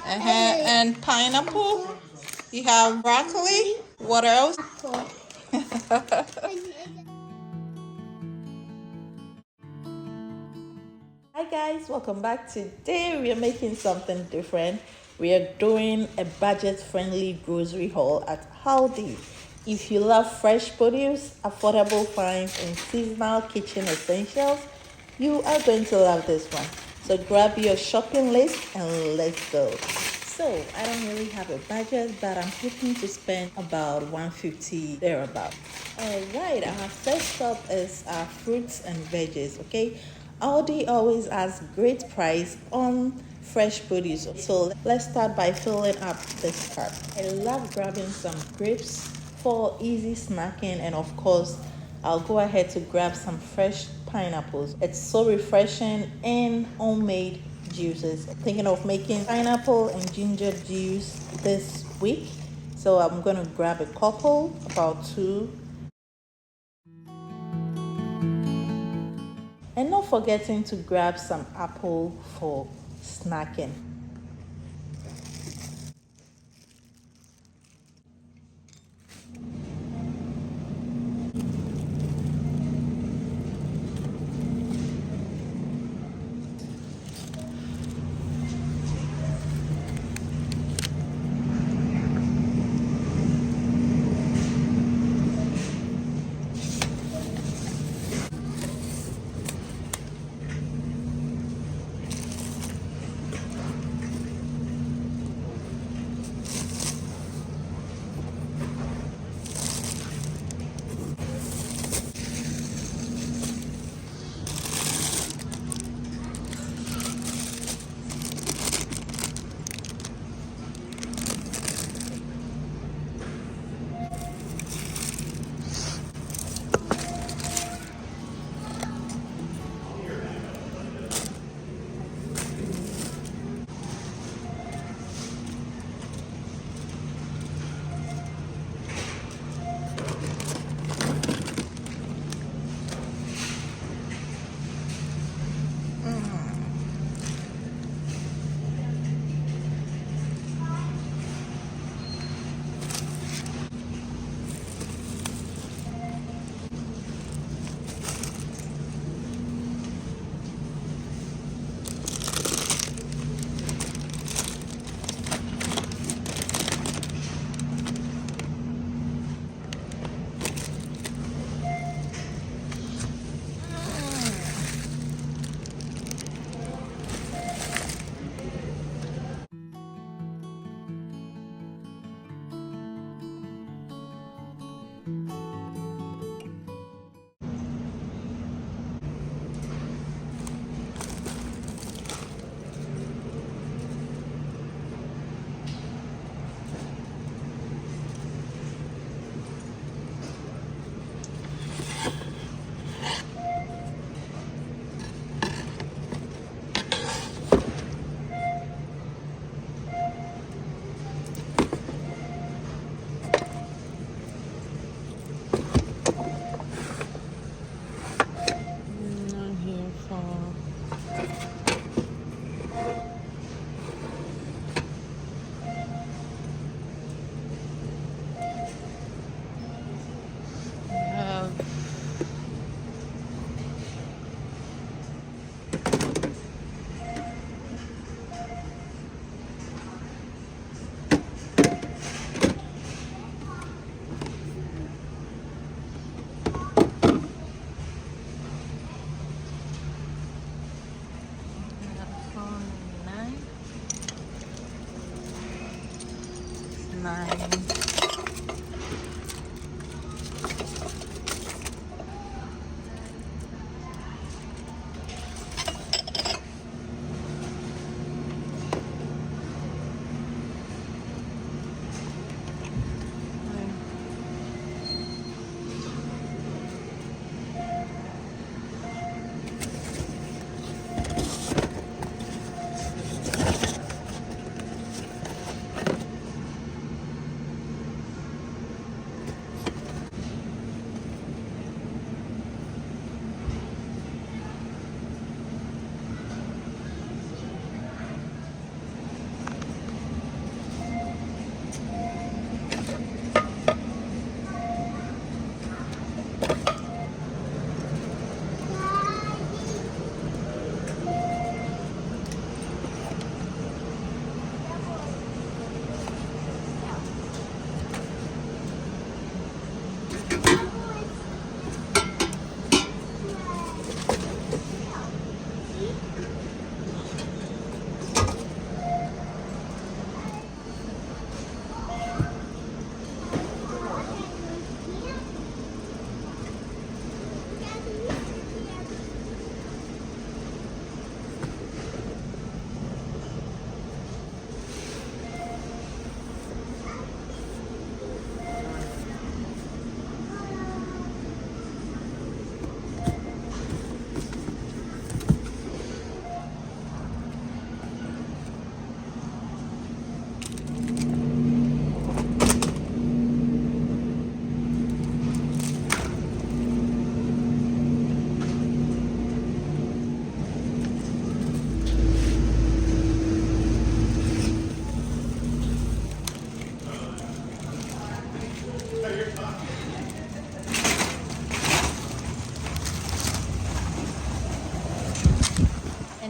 And pineapple. You have broccoli. What else? Hi guys, welcome back. Today we are making something different. We are doing a budget-friendly grocery haul at Aldi. If you love fresh produce, affordable finds, and seasonal kitchen essentials, you are going to love this one. So grab your shopping list and let's go. So I don't really have a budget, but I'm hoping to spend about 150 thereabout. Alright, our first stop is our fruits and veggies, okay? Aldi always has great price on fresh produce. So let's start by filling up this cart. I love grabbing some grapes for easy snacking, and of course I'll go ahead to grab some fresh pineapples. It's so refreshing, and homemade juices. Thinking of making pineapple and ginger juice this week. So I'm gonna grab a couple, about two. And not forgetting to grab some apple for snacking.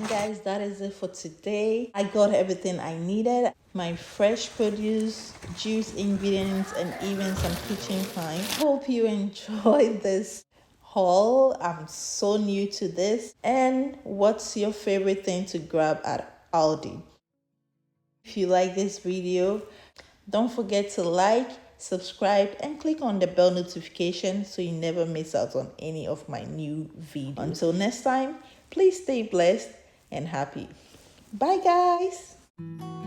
guys, that is it for today. I got everything I needed. My fresh produce, juice ingredients, and even some kitchen finds. Hope you enjoyed this haul. I'm so new to this. And what's your favorite thing to grab at Aldi? If you like this video, don't forget to like, subscribe, and click on the bell notification so you never miss out on any of my new videos. Until next time, please stay blessed and happy. Bye guys.